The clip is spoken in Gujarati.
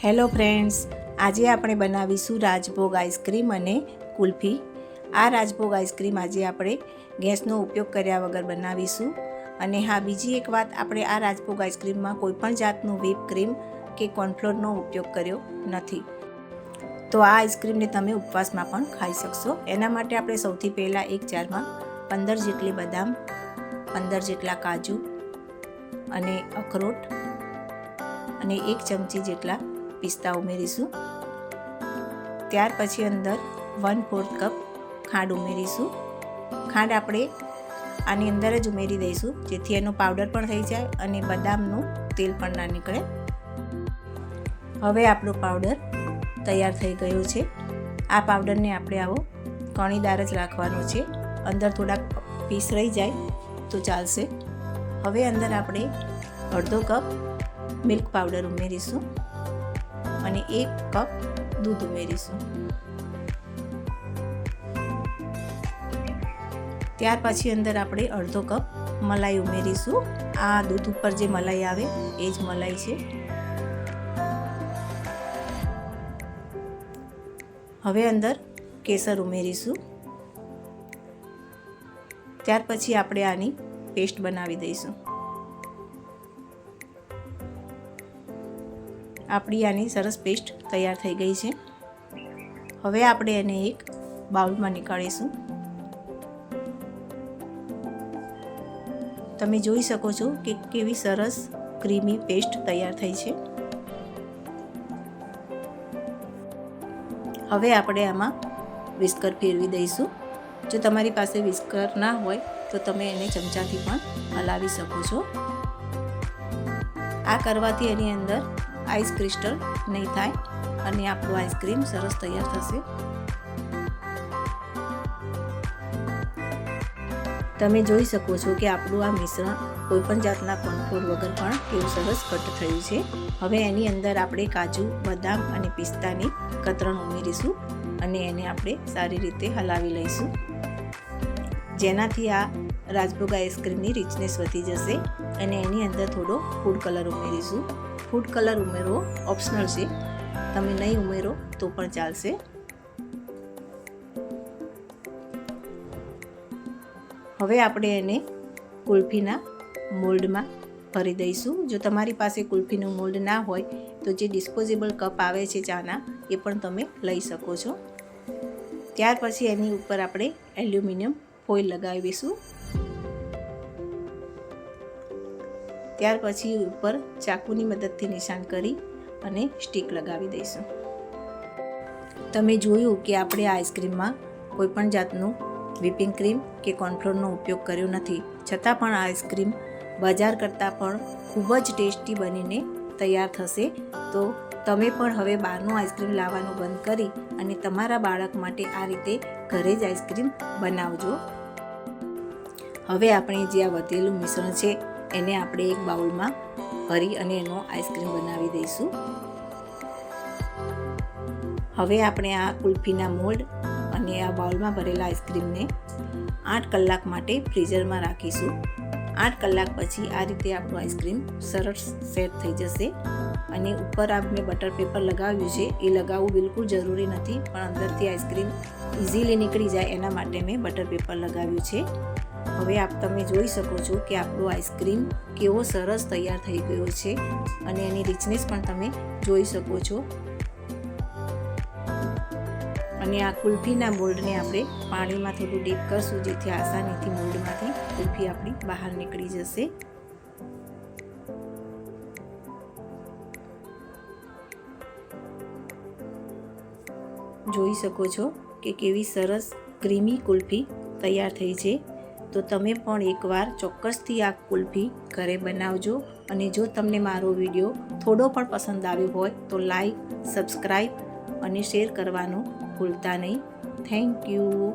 હેલો ફ્રેન્ડ્સ, આજે આપણે બનાવીશું રાજભોગ આઈસ્ક્રીમ અને કુલ્ફી. આ રાજભોગ આઈસ્ક્રીમ આજે આપણે ગેસનો ઉપયોગ કર્યા વગર બનાવીશું. અને હા, બીજી એક વાત, આપણે આ રાજભોગ આઈસ્ક્રીમમાં કોઈપણ જાતનું વ્હીપ ક્રીમ કે કોર્નફ્લોરનો ઉપયોગ કર્યો નથી. તો આ આઈસ્ક્રીમને તમે ઉપવાસમાં પણ ખાઈ શકશો. એના માટે આપણે સૌથી પહેલાં એક જારમાં 15 જેટલી બદામ, 15 જેટલા કાજુ અને અખરોટ અને 1 ચમચી જેટલા પિસ્તા ઉમેરીશું. ત્યાર પછી અંદર 1/4 કપ ખાંડ ઉમેરીશું. ખાંડ આપણે આની અંદર જ ઉમેરી દઈશું, જેથી એનો પાવડર પણ થઈ જાય અને બદામનું તેલ પણ ના નીકળે. હવે આપણો પાવડર તૈયાર થઈ ગયો છે. આ પાવડરને આપણે આવો કણીદાર જ રાખવાનો છે. અંદર થોડાક પીસ રહી જાય તો ચાલશે. હવે અંદર આપણે અડધો કપ મિલ્ક પાવડર ઉમેરીશું અને 1 કપ દૂધ ઉમેરીશું. ત્યાર પછી અંદર આપણે અડધો કપ મલાઈ ઉમેરીશું. આ દૂધ ઉપર જે મલાઈ આવે એ જ મલાઈ છે. હવે અંદર કેસર ઉમેરીશું. ત્યાર પછી આપણે આની પેસ્ટ બનાવી દઈશું. આપણી આની સરસ પેસ્ટ તૈયાર થઈ ગઈ છે. હવે આપણે એને એક બાઉલમાં નીકાળીશું. તમે જોઈ શકો છો કે કેવી સરસ ક્રીમી પેસ્ટ તૈયાર થઈ છે. હવે આપણે આમાં વિસ્કર ફેરવી દઈશું. જો તમારી પાસે વિસ્કર ના હોય તો તમે એને ચમચાથી પણ હલાવી શકો છો. આ કરવાથી એની અંદર આઈસ ક્રિસ્ટલ નહીં થાય અને આપણું આઈસ્ક્રીમ સરસ તૈયાર થશે. તમે જોઈ શકો છો કે આપણું આ મિશ્રણ કોઈપણ જાતના કોર્નફ્લોર વગર પણ કેવું સરસ કટ થયું છે. હવે એની અંદર આપણે કાજુ, બદામ અને પિસ્તાની કતરણ ઉમેરીશું અને એને આપણે સારી રીતે હલાવી લઈશું, જેનાથી આ રાજભોગ આઈસ્ક્રીમની રિચનેસ વધી જશે. અને એની અંદર થોડો ફૂડ કલર ઉમેરીશું. ફૂડ કલર ઉમેરવો ઓપ્શનલ છે, તમે નહીં ઉમેરો તો પણ ચાલશે. હવે આપણે એને કુલ્ફીના મોલ્ડમાં ભરી દઈશું. જો તમારી પાસે કુલ્ફીનું મોલ્ડ ના હોય તો જે ડિસ્પોઝેબલ કપ આવે છે ચાના, એ પણ તમે લઈ શકો છો. ત્યાર પછી એની ઉપર આપણે એલ્યુમિનિયમ ફોઇલ લગાવીશું. ત્યાર પછી ઉપર ચાકુની મદદથી નિશાન કરી અને સ્ટીક લગાવી દઈશું. તમે જોયું કે આપણે આ આઈસ્ક્રીમમાં કોઈપણ જાતનું વ્હીપિંગ ક્રીમ કે કોર્નફ્લોરનો ઉપયોગ કર્યો નથી, છતાં પણ આઈસ્ક્રીમ બજાર કરતાં પણ ખૂબ જ ટેસ્ટી બનીને તૈયાર થશે. તો તમે પણ હવે બહારનું આઈસ્ક્રીમ લાવવાનું બંધ કરી અને તમારા બાળક માટે આ રીતે ઘરે જ આઈસ્ક્રીમ બનાવજો. હવે આપણે જે આ વધેલું મિશ્રણ છે એને આપણે એક બાઉલમાં ભરી અને એનો આઈસ્ક્રીમ બનાવી દઈશું. હવે આપણે આ કુલ્ફીના મોલ્ડ અને આ બાઉલમાં ભરેલા આઈસ્ક્રીમને 8 કલાક માટે ફ્રીઝરમાં રાખીશું. 8 કલાક પછી આ રીતે આપણું આઈસ્ક્રીમ સરસ સેટ થઈ જશે. અને ઉપર આપણે બટર પેપર લગાવ્યું છે, એ લગાવવું બિલકુલ જરૂરી નથી, પણ અંદરથી આઈસ્ક્રીમ ઇઝીલી નીકળી જાય એના માટે મેં બટર પેપર લગાવ્યું છે. હવે તમે જોઈ શકો છો કે આપણો આઈસ્ક્રીમ કેવો સરસ તૈયાર થઈ ગયો છે અને એની રિચનેસ પણ તમે જોઈ શકો છો. અને આ કુલ્ફીના મોલ્ડને આપણે પાણીમાં થોડું ડીપ કરશું, જેથી આસાનીથી મોલ્ડમાંથી કુલ્ફી આપણી બહાર નીકળી જશે. જોઈ શકો છો કે કેવી સરસ ક્રીમી કુલ્ફી તૈયાર થઈ છે. તો તમે પણ એકવાર ચોક્કસથી આ કુલ્ફી ઘરે બનાવજો. અને જો તમને મારો વિડીયો થોડો પણ પસંદ આવ્યો હોય તો લાઈક, સબસ્ક્રાઈબ અને શેર કરવાનું ભૂલતા નહીં. Thank you.